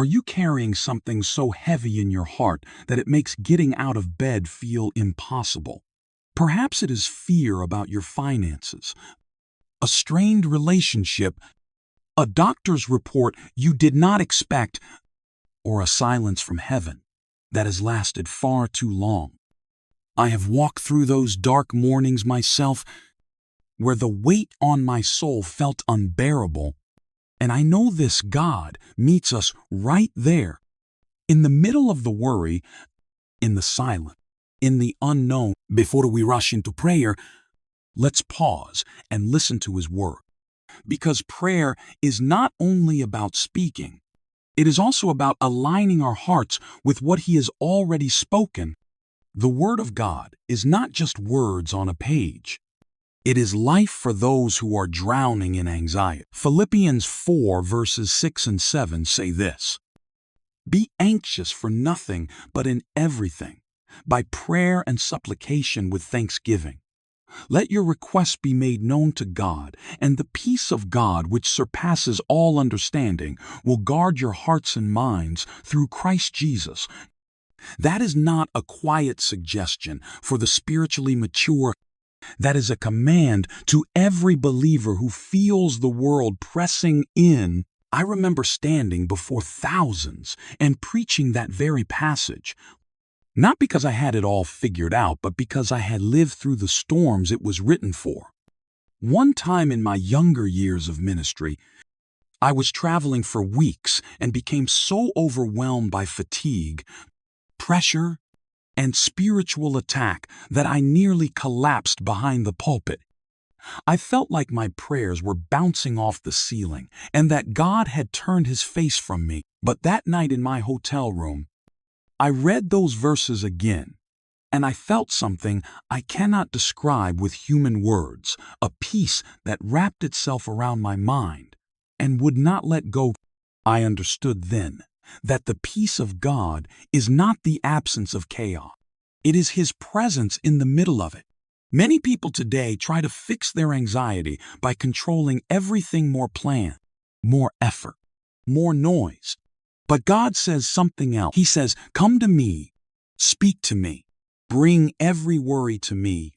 Are you carrying something so heavy in your heart that it makes getting out of bed feel impossible? Perhaps it is fear about your finances, a strained relationship, a doctor's report you did not expect, or a silence from heaven that has lasted far too long. I have walked through those dark mornings myself, where the weight on my soul felt unbearable, and I know this God meets us right there, in the middle of the worry, in the silence, in the unknown. Before we rush into prayer, let's pause and listen to His word. Because prayer is not only about speaking, it is also about aligning our hearts with what He has already spoken. The Word of God is not just words on a page. It is life for those who are drowning in anxiety. Philippians 4 verses 6 and 7 say this: "Be anxious for nothing, but in everything, by prayer and supplication with thanksgiving. Let your requests be made known to God, and the peace of God, which surpasses all understanding, will guard your hearts and minds through Christ Jesus." That is not a quiet suggestion for the spiritually mature. That is a command to every believer who feels the world pressing in. I remember standing before thousands and preaching that very passage, not because I had it all figured out, but because I had lived through the storms it was written for. One time in my younger years of ministry, I was traveling for weeks and became so overwhelmed by fatigue, pressure, and spiritual attack that I nearly collapsed behind the pulpit. I felt like my prayers were bouncing off the ceiling and that God had turned His face from me. But that night in my hotel room, I read those verses again, and I felt something I cannot describe with human words, a peace that wrapped itself around my mind and would not let go. I understood then that the peace of God is not the absence of chaos. It is His presence in the middle of it. Many people today try to fix their anxiety by controlling everything: more plan, more effort, more noise. But God says something else. He says, "Come to me, speak to me, bring every worry to me,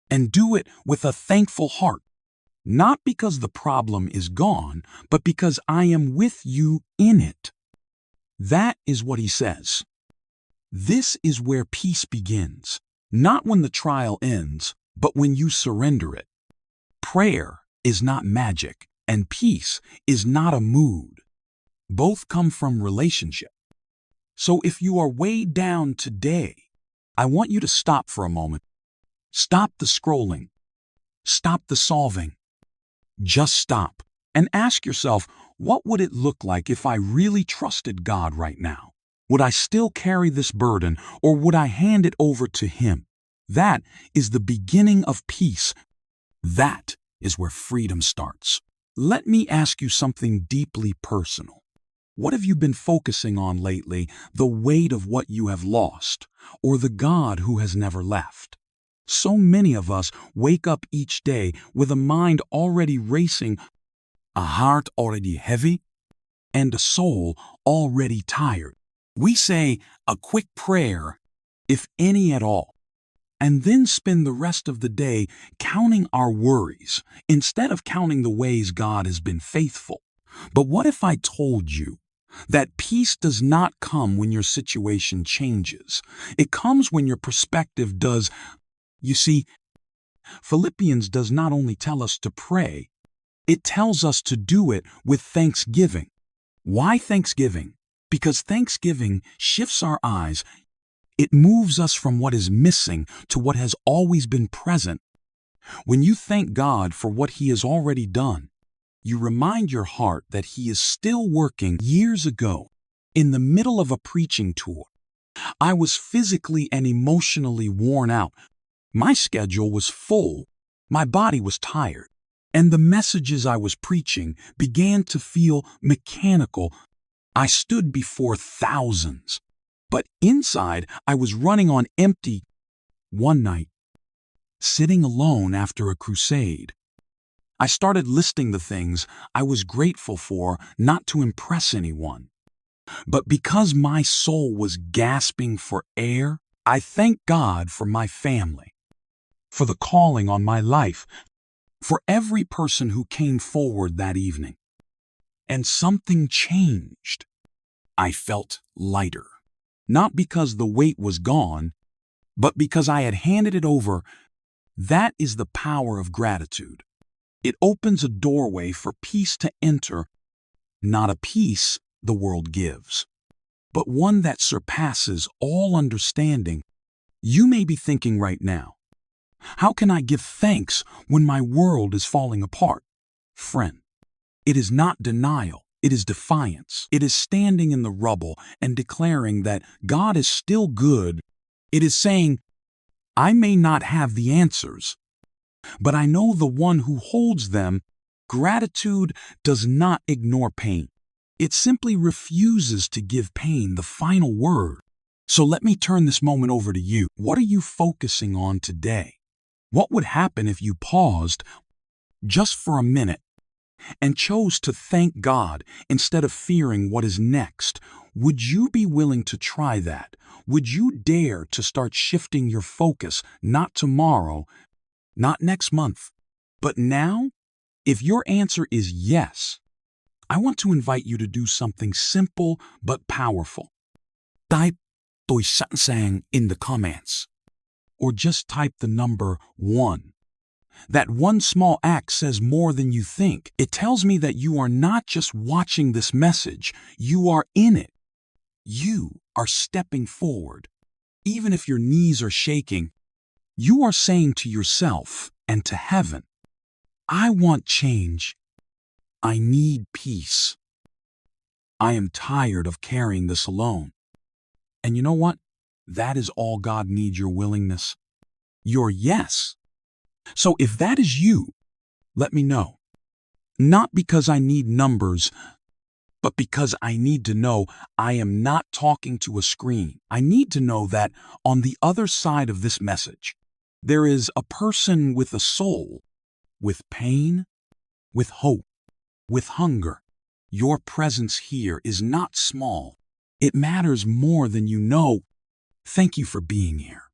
and do it with a thankful heart. Not because the problem is gone, but because I am with you in it." That is what He says. This is where peace begins, not when the trial ends, but when you surrender it. Prayer is not magic, and peace is not a mood. Both come from relationship. So if you are weighed down today, I want you to stop for a moment. Stop the scrolling. Stop the solving. Just stop and ask yourself, what would it look like if I really trusted God right now? Would I still carry this burden, or would I hand it over to Him? That is the beginning of peace. That is where freedom starts. Let me ask you something deeply personal. What have you been focusing on lately? The weight of what you have lost, or the God who has never left? So many of us wake up each day with a mind already racing, a heart already heavy, and a soul already tired. We say a quick prayer, if any at all, and then spend the rest of the day counting our worries instead of counting the ways God has been faithful. But what if I told you that peace does not come when your situation changes? It comes when your perspective does. You see, Philippians does not only tell us to pray, it tells us to do it with thanksgiving. Why thanksgiving? Because thanksgiving shifts our eyes. It moves us from what is missing to what has always been present. When you thank God for what He has already done, you remind your heart that He is still working. Years ago, in the middle of a preaching tour, I was physically and emotionally worn out. My schedule was full, my body was tired, and the messages I was preaching began to feel mechanical. I stood before thousands, but inside I was running on empty. One night, sitting alone after a crusade, I started listing the things I was grateful for, not to impress anyone, But because my soul was gasping for air, I thank God for my family, for the calling on my life, for every person who came forward that evening. And something changed. I felt lighter. Not because the weight was gone, but because I had handed it over. That is the power of gratitude. It opens a doorway for peace to enter, not a peace the world gives, but one that surpasses all understanding. You may be thinking right now, how can I give thanks when my world is falling apart? Friend, it is not denial. It is defiance. It is standing in the rubble and declaring that God is still good. It is saying, I may not have the answers, but I know the one who holds them. Gratitude does not ignore pain. It simply refuses to give pain the final word. So let me turn this moment over to you. What are you focusing on today? What would happen if you paused just for a minute and chose to thank God instead of fearing what is next? Would you be willing to try that? Would you dare to start shifting your focus, not tomorrow, not next month, but now? If your answer is yes, I want to invite you to do something simple but powerful. Type "tôi sẵn sàng" in the comments, or just type the number 1. That one small act says more than you think. It tells me that you are not just watching this message, you are in it. You are stepping forward. Even if your knees are shaking, you are saying to yourself and to heaven, I want change. I need peace. I am tired of carrying this alone. And you know what? That is all God needs, your willingness, your yes. So if that is you, let me know. Not because I need numbers, but because I need to know I am not talking to a screen. I need to know that on the other side of this message, there is a person with a soul, with pain, with hope, with hunger. Your presence here is not small. It matters more than you know. Thank you for being here.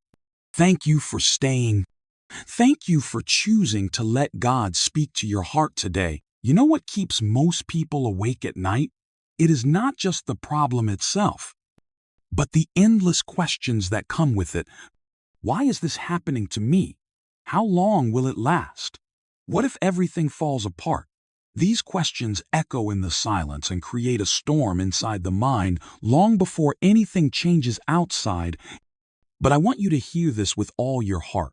Thank you for staying. Thank you for choosing to let God speak to your heart today. You know what keeps most people awake at night? It is not just the problem itself, but the endless questions that come with it. Why is this happening to me? How long will it last? What if everything falls apart? These questions echo in the silence and create a storm inside the mind long before anything changes outside. But I want you to hear this with all your heart.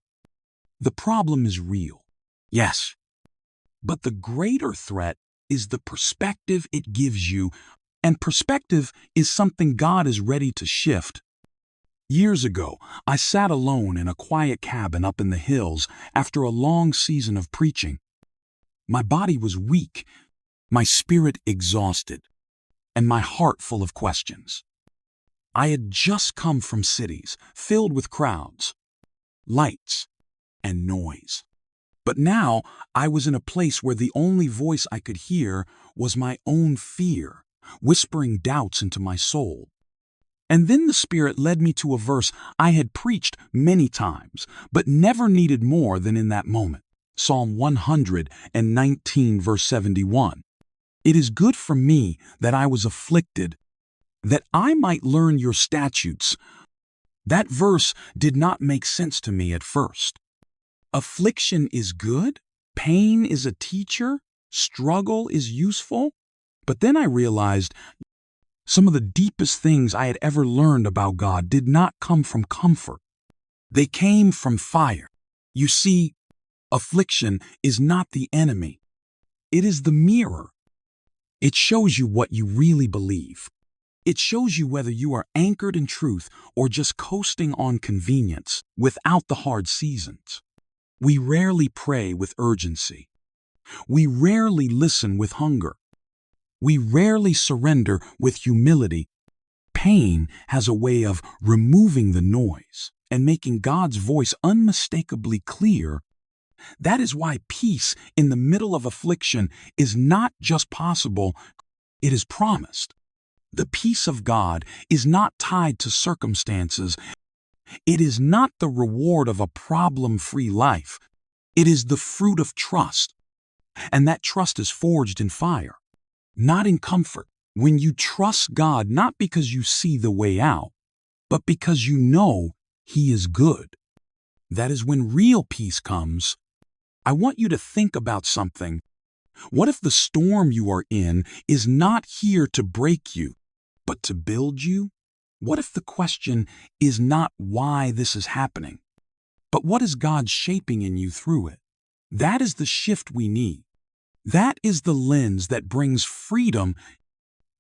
The problem is real, yes, but the greater threat is the perspective it gives you, and perspective is something God is ready to shift. Years ago, I sat alone in a quiet cabin up in the hills after a long season of preaching. My body was weak, my spirit exhausted, and my heart full of questions. I had just come from cities filled with crowds, lights, and noise. But now I was in a place where the only voice I could hear was my own fear, whispering doubts into my soul. And then the Spirit led me to a verse I had preached many times, but never needed more than in that moment. Psalm 119, verse 71. It is good for me that I was afflicted, that I might learn your statutes. That verse did not make sense to me at first. Affliction is good, pain is a teacher, struggle is useful. But then I realized some of the deepest things I had ever learned about God did not come from comfort. They came from fire. You see, affliction is not the enemy. It is the mirror. It shows you what you really believe. It shows you whether you are anchored in truth or just coasting on convenience without the hard seasons. We rarely pray with urgency. We rarely listen with hunger. We rarely surrender with humility. Pain has a way of removing the noise and making God's voice unmistakably clear. That is why peace in the middle of affliction is not just possible, it is promised. The peace of God is not tied to circumstances. It is not the reward of a problem-free life. It is the fruit of trust. And that trust is forged in fire, not in comfort. When you trust God, not because you see the way out, but because you know He is good. That is when real peace comes. I want you to think about something. What if the storm you are in is not here to break you, but to build you? What if the question is not why this is happening, but what is God shaping in you through it? That is the shift we need. That is the lens that brings freedom,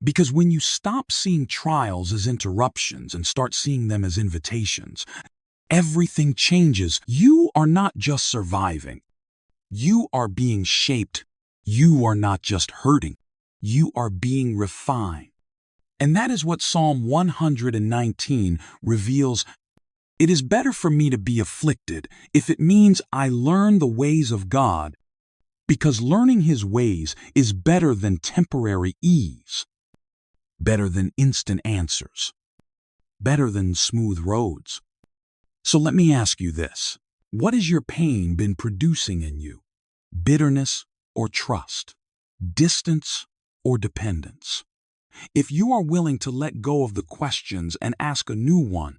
because when you stop seeing trials as interruptions and start seeing them as invitations, everything changes. You are not just surviving. You are being shaped. You are not just hurting. You are being refined. And that is what Psalm 119 reveals. It is better for me to be afflicted if it means I learn the ways of God, because learning His ways is better than temporary ease, better than instant answers, better than smooth roads. So let me ask you this. What has your pain been producing in you? Bitterness or trust? Distance or dependence? If you are willing to let go of the questions and ask a new one,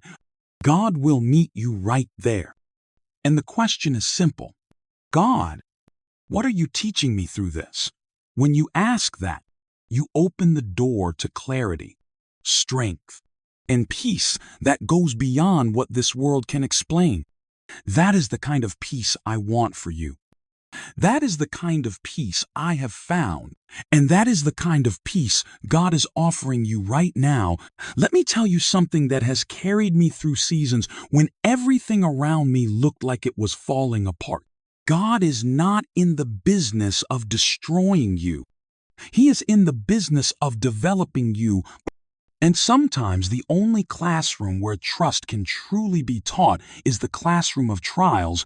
God will meet you right there. And the question is simple. God, what are you teaching me through this? When you ask that, you open the door to clarity, strength, and peace that goes beyond what this world can explain. That is the kind of peace I want for you. That is the kind of peace I have found, and that is the kind of peace God is offering you right now. Let me tell you something that has carried me through seasons when everything around me looked like it was falling apart. God is not in the business of destroying you. He is in the business of developing you. And sometimes the only classroom where trust can truly be taught is the classroom of trials.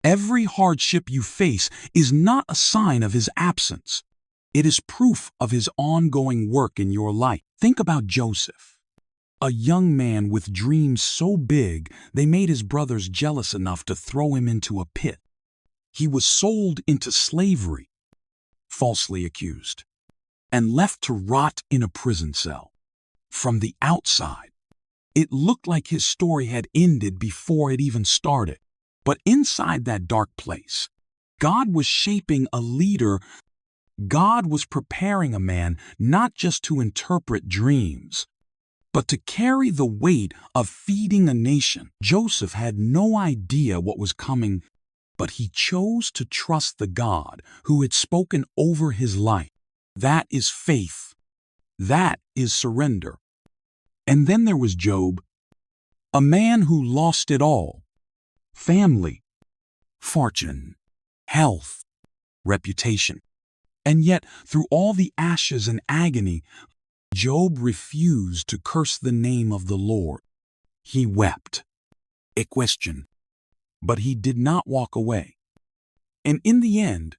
Every hardship you face is not a sign of His absence. It is proof of His ongoing work in your life. Think about Joseph, a young man with dreams so big they made his brothers jealous enough to throw him into a pit. He was sold into slavery, falsely accused, and left to rot in a prison cell. From the outside, it looked like his story had ended before it even started. But inside that dark place, God was shaping a leader. God was preparing a man not just to interpret dreams, but to carry the weight of feeding a nation. Joseph had no idea what was coming, but he chose to trust the God who had spoken over his life. That is faith. That is surrender. And then there was Job, a man who lost it all: family, fortune, health, reputation. And yet, through all the ashes and agony, Job refused to curse the name of the Lord. He wept. A question. But he did not walk away. And in the end,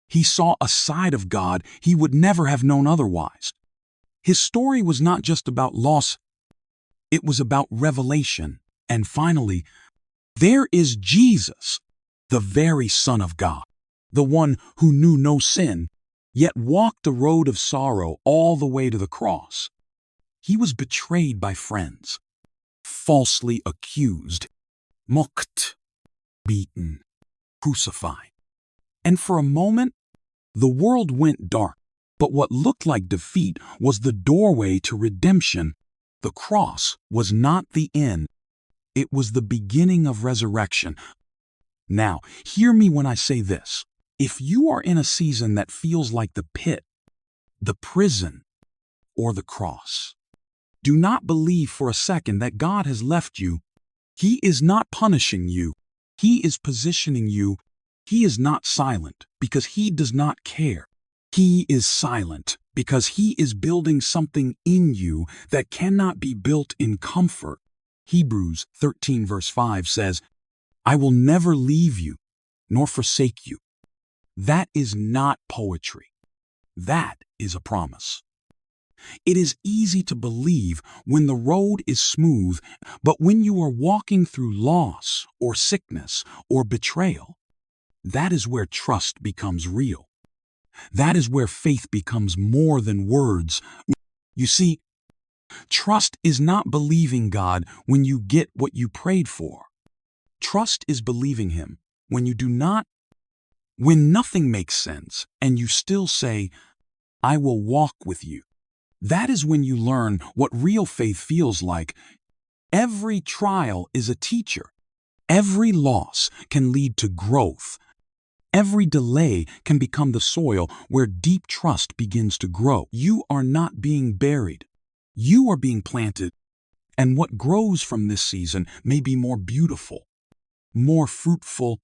he saw a side of God he would never have known otherwise. His story was not just about loss, it was about revelation. And finally, there is Jesus, the very Son of God, the one who knew no sin, yet walked the road of sorrow all the way to the cross. He was betrayed by friends, falsely accused, mocked, beaten, crucified. And for a moment, the world went dark. But what looked like defeat was the doorway to redemption. The cross was not the end. It was the beginning of resurrection. Now, hear me when I say this. If you are in a season that feels like the pit, the prison, or the cross, do not believe for a second that God has left you. He is not punishing you. He is positioning you. He is not silent because He does not care. He is silent because He is building something in you that cannot be built in comfort. Hebrews 13 verse 5 says, "I will never leave you nor forsake you." That is not poetry. That is a promise. It is easy to believe when the road is smooth, but when you are walking through loss or sickness or betrayal, that is where trust becomes real. That is where faith becomes more than words. You see, trust is not believing God when you get what you prayed for. Trust is believing Him when you do not, when nothing makes sense and you still say, I will walk with you. That is when you learn what real faith feels like. Every trial is a teacher. Every loss can lead to growth. Every delay can become the soil where deep trust begins to grow. You are not being buried. You are being planted. And what grows from this season may be more beautiful, more fruitful,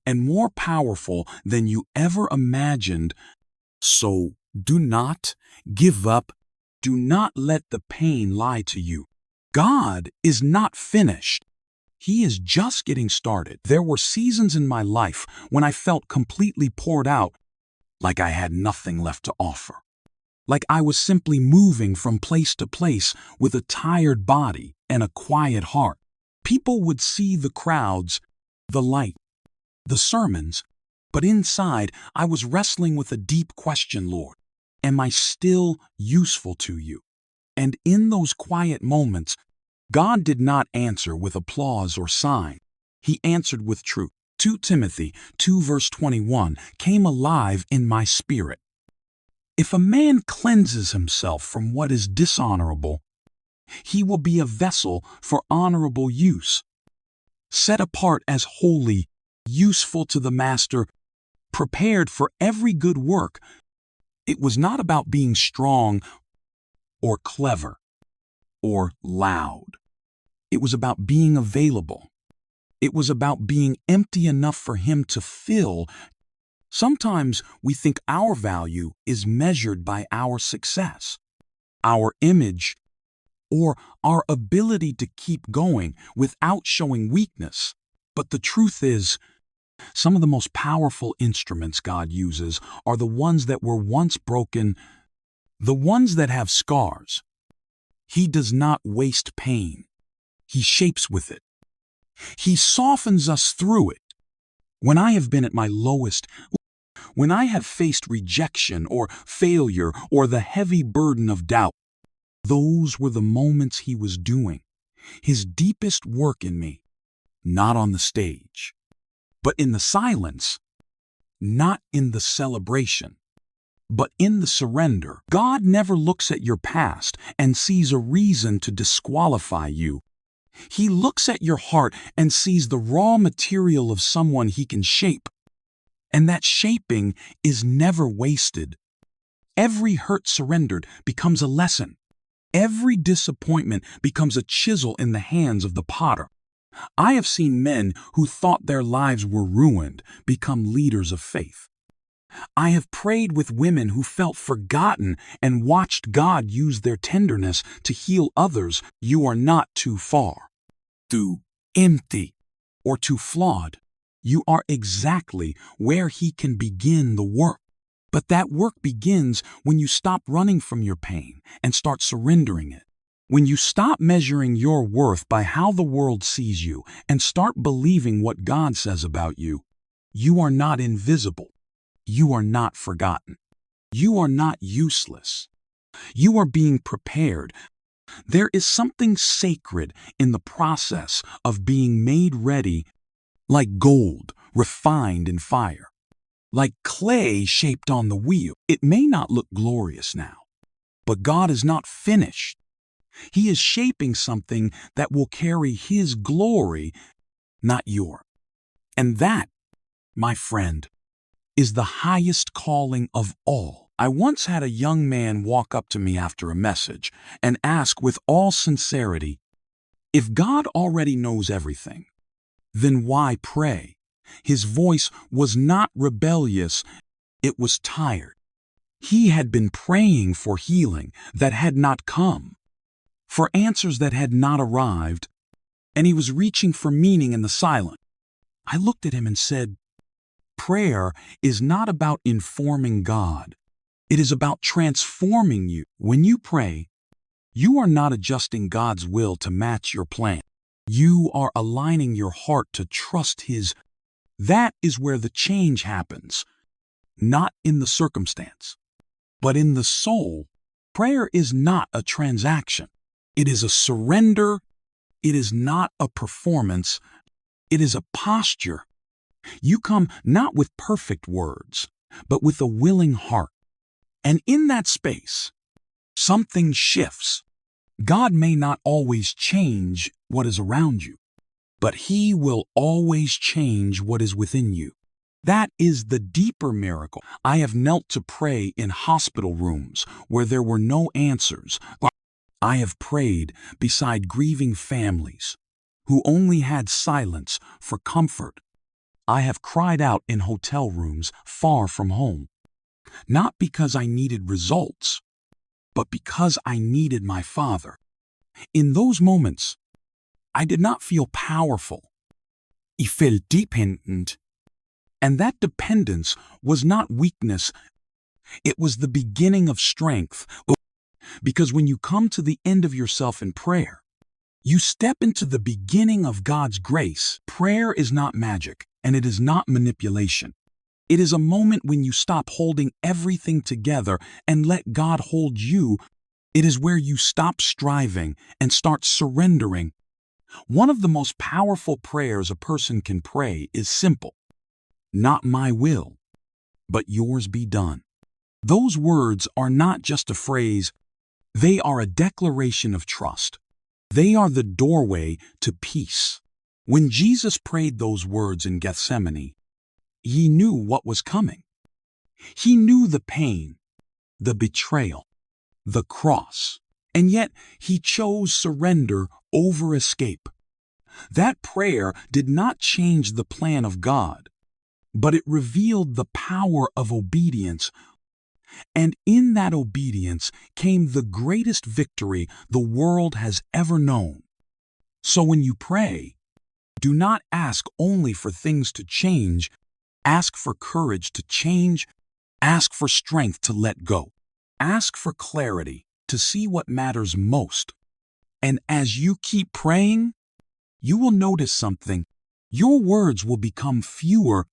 and more powerful than you ever imagined. So do not give up. Do not let the pain lie to you. God is not finished. He is just getting started. There were seasons in my life when I felt completely poured out, like I had nothing left to offer. Like I was simply moving from place to place with a tired body and a quiet heart. People would see the crowds, the light, the sermons, but inside I was wrestling with a deep question, Lord. Am I still useful to you? And in those quiet moments, God did not answer with applause or sign. He answered with truth. 2 Timothy 2 verse 21 came alive in my spirit. If a man cleanses himself from what is dishonorable, he will be a vessel for honorable use, set apart as holy, useful to the master, prepared for every good work. It was not about being strong or clever or loud. It was about being available. It was about being empty enough for Him to fill. Sometimes we think our value is measured by our success, our image, or our ability to keep going without showing weakness. But the truth is, some of the most powerful instruments God uses are the ones that were once broken, the ones that have scars. He does not waste pain. He shapes with it. He softens us through it. When I have been at my lowest, when I have faced rejection or failure or the heavy burden of doubt, those were the moments He was doing His deepest work in me, not on the stage, but in the silence, not in the celebration, but in the surrender. God never looks at your past and sees a reason to disqualify you. He looks at your heart and sees the raw material of someone He can shape. And that shaping is never wasted. Every hurt surrendered becomes a lesson. Every disappointment becomes a chisel in the hands of the potter. I have seen men who thought their lives were ruined become leaders of faith. I have prayed with women who felt forgotten and watched God use their tenderness to heal others. You are not too far, too empty, or too flawed. You are exactly where He can begin the work. But that work begins when you stop running from your pain and start surrendering it. When you stop measuring your worth by how the world sees you and start believing what God says about you, you are not invisible. You are not forgotten. You are not useless. You are being prepared. There is something sacred in the process of being made ready, like gold refined in fire, like clay shaped on the wheel. It may not look glorious now, but God is not finished. He is shaping something that will carry His glory, not yours. And that, my friend, is the highest calling of all. I once had a young man walk up to me after a message and ask with all sincerity, if God already knows everything, then why pray? His voice was not rebellious, it was tired. He had been praying for healing that had not come, for answers that had not arrived, and he was reaching for meaning in the silence. I looked at him and said, prayer is not about informing God. It is about transforming you. When you pray, you are not adjusting God's will to match your plan. You are aligning your heart to trust His. That is where the change happens, not in the circumstance, but in the soul. Prayer is not a transaction. It is a surrender. It is not a performance. It is a posture. You come not with perfect words, but with a willing heart. And in that space, something shifts. God may not always change what is around you, but He will always change what is within you. That is the deeper miracle. I have knelt to pray in hospital rooms where there were no answers. I have prayed beside grieving families who only had silence for comfort. I have cried out in hotel rooms far from home, not because I needed results, but because I needed my Father. In those moments, I did not feel powerful. I felt dependent. And that dependence was not weakness. It was the beginning of strength. Because when you come to the end of yourself in prayer, you step into the beginning of God's grace. Prayer is not magic, and it is not manipulation. It is a moment when you stop holding everything together and let God hold you. It is where you stop striving and start surrendering. One of the most powerful prayers a person can pray is simple. Not my will, but yours be done. Those words are not just a phrase. They are a declaration of trust. They are the doorway to peace. When Jesus prayed those words in Gethsemane, He knew what was coming. He knew the pain, the betrayal, the cross, and yet He chose surrender over escape. That prayer did not change the plan of God, but it revealed the power of obedience. And in that obedience came the greatest victory the world has ever known. So when you pray, do not ask only for things to change. Ask for courage to change. Ask for strength to let go. Ask for clarity to see what matters most. And as you keep praying, you will notice something. Your words will become fewer.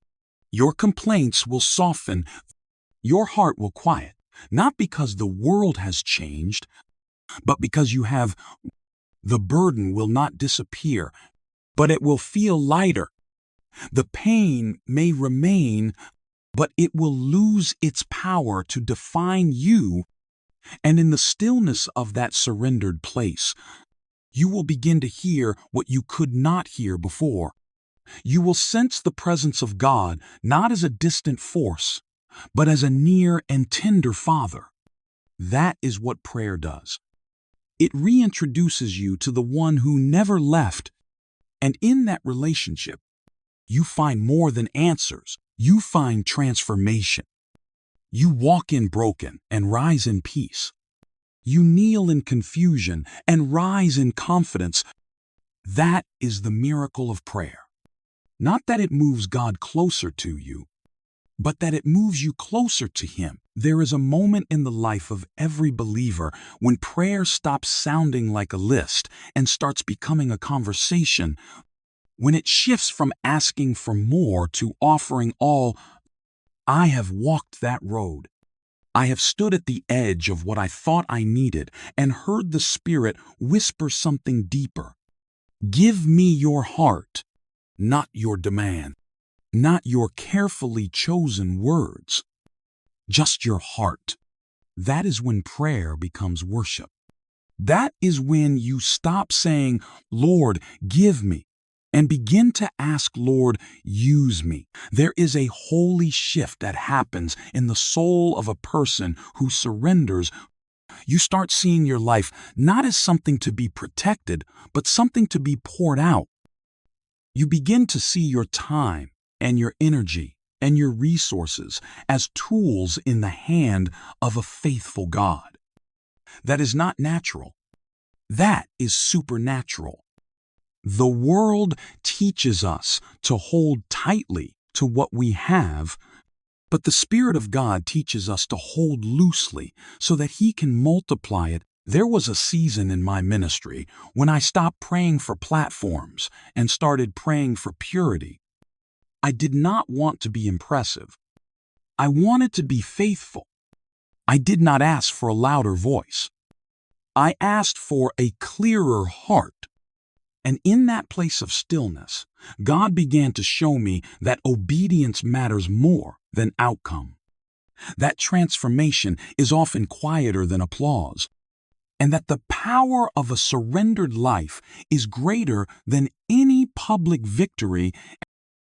Your complaints will soften. Your heart will quiet, not because the world has changed, but because you have. The burden will not disappear, but it will feel lighter. The pain may remain, but it will lose its power to define you. And in the stillness of that surrendered place, you will begin to hear what you could not hear before. You will sense the presence of God not as a distant force, but as a near and tender Father. That is what prayer does. It reintroduces you to the one who never left. And in that relationship, you find more than answers. You find transformation. You walk in broken and rise in peace. You kneel in confusion and rise in confidence. That is the miracle of prayer. Not that it moves God closer to you, but that it moves you closer to Him. There is a moment in the life of every believer when prayer stops sounding like a list and starts becoming a conversation, when it shifts from asking for more to offering all. I have walked that road. I have stood at the edge of what I thought I needed and heard the Spirit whisper something deeper. Give me your heart, not your demand, not your carefully chosen words, just your heart. That is when prayer becomes worship. That is when you stop saying, Lord, give me, and begin to ask, Lord, use me. There is a holy shift that happens in the soul of a person who surrenders. You start seeing your life not as something to be protected, but something to be poured out. You begin to see your time and your energy and your resources as tools in the hand of a faithful God. That is not natural. That is supernatural. The world teaches us to hold tightly to what we have, But the Spirit of God teaches us to hold loosely so that He can multiply it. There was a season in my ministry when I stopped praying for platforms and started praying for purity. I did not want to be impressive. I wanted to be faithful. I did not ask for a louder voice. I asked for a clearer heart. And in that place of stillness, God began to show me that obedience matters more than outcome. That transformation is often quieter than applause. And that the power of a surrendered life is greater than any public victory.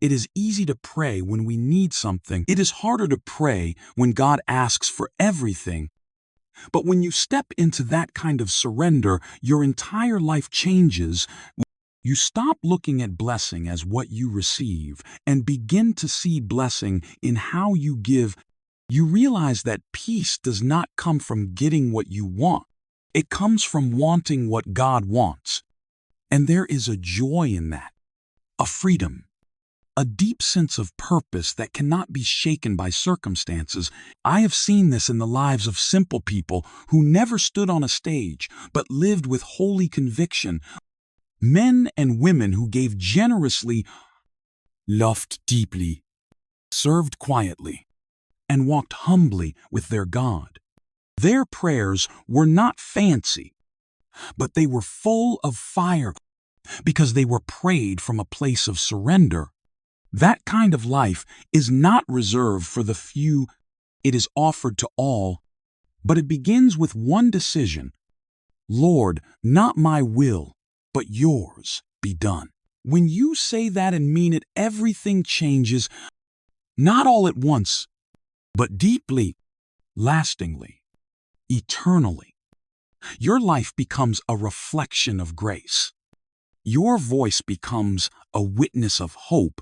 It is easy to pray when we need something. It is harder to pray when God asks for everything. But when you step into that kind of surrender, your entire life changes. You stop looking at blessing as what you receive and begin to see blessing in how you give. You realize that peace does not come from getting what you want. It comes from wanting what God wants. And there is a joy in that, a freedom, a deep sense of purpose that cannot be shaken by circumstances. I have seen this in the lives of simple people who never stood on a stage but lived with holy conviction. Men and women who gave generously, loved deeply, served quietly, and walked humbly with their God. Their prayers were not fancy, but they were full of fire because they were prayed from a place of surrender. That kind of life is not reserved for the few. It is offered to all, but it begins with one decision. Lord, not my will, but yours be done. When you say that and mean it, everything changes, not all at once, but deeply, lastingly, eternally. Your life becomes a reflection of grace. Your voice becomes a witness of hope,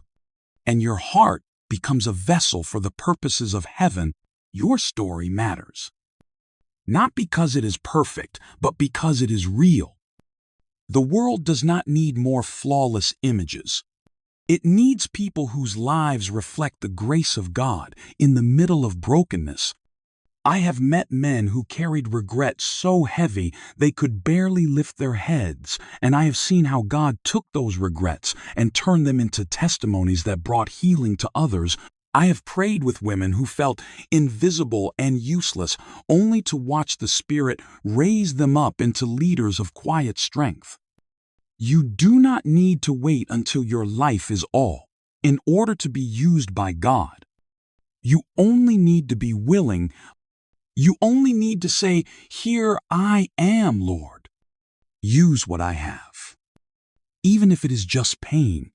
and your heart becomes a vessel for the purposes of heaven. Your story matters. Not because it is perfect, but because it is real. The world does not need more flawless images. It needs people whose lives reflect the grace of God in the middle of brokenness. I have met men who carried regret so heavy they could barely lift their heads, and I have seen how God took those regrets and turned them into testimonies that brought healing to others. I have prayed with women who felt invisible and useless, only to watch the Spirit raise them up into leaders of quiet strength. You do not need to wait until your life is all in order to be used by God. You only need to be willing. You only need to say, "Here I am, Lord. Use what I have." Even if it is just pain,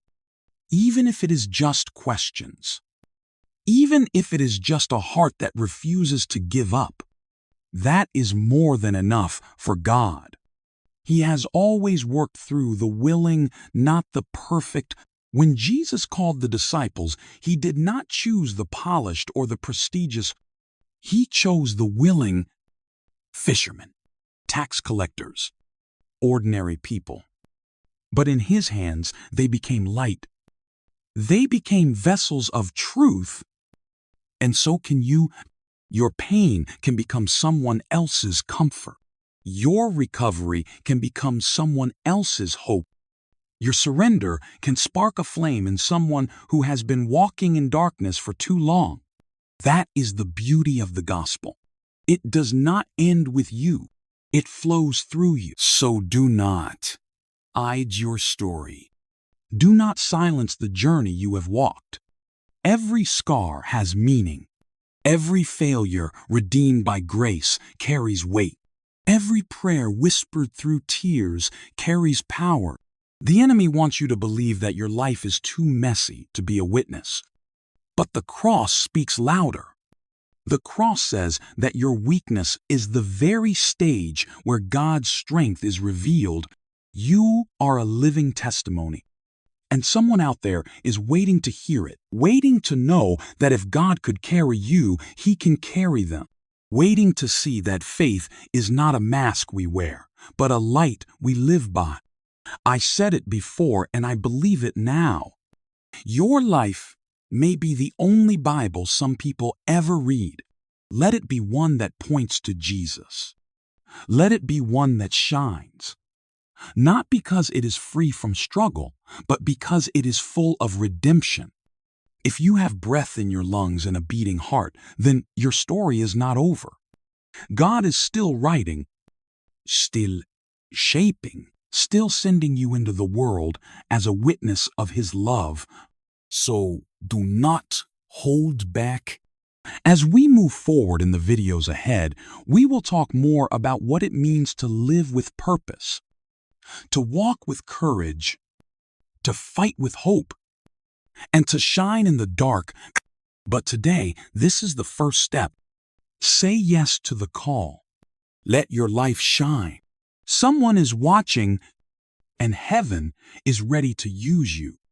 even if it is just questions, even if it is just a heart that refuses to give up, that is more than enough for God. He has always worked through the willing, not the perfect. When Jesus called the disciples, He did not choose the polished or the prestigious. He chose the willing fishermen, tax collectors, ordinary people. But in His hands, they became light. They became vessels of truth. And so can you. Your pain can become someone else's comfort. Your recovery can become someone else's hope. Your surrender can spark a flame in someone who has been walking in darkness for too long. That is the beauty of the gospel. It does not end with you. It flows through you. So do not hide your story. Do not silence the journey you have walked. Every scar has meaning. Every failure redeemed by grace carries weight. Every prayer whispered through tears carries power. The enemy wants you to believe that your life is too messy to be a witness. But the cross speaks louder. The cross says that your weakness is the very stage where God's strength is revealed. You are a living testimony. And someone out there is waiting to hear it, waiting to know that if God could carry you, He can carry them. Waiting to see that faith is not a mask we wear, but a light we live by. I said it before and I believe it now. Your life may be the only Bible some people ever read. Let it be one that points to Jesus. Let it be one that shines. Not because it is free from struggle, but because it is full of redemption. If you have breath in your lungs and a beating heart, then your story is not over. God is still writing, still shaping, still sending you into the world as a witness of His love. So do not hold back. As we move forward in the videos ahead, we will talk more about what it means to live with purpose, to walk with courage, to fight with hope, and to shine in the dark. But today, this is the first step. Say yes to the call. Let your life shine. Someone is watching, and heaven is ready to use you.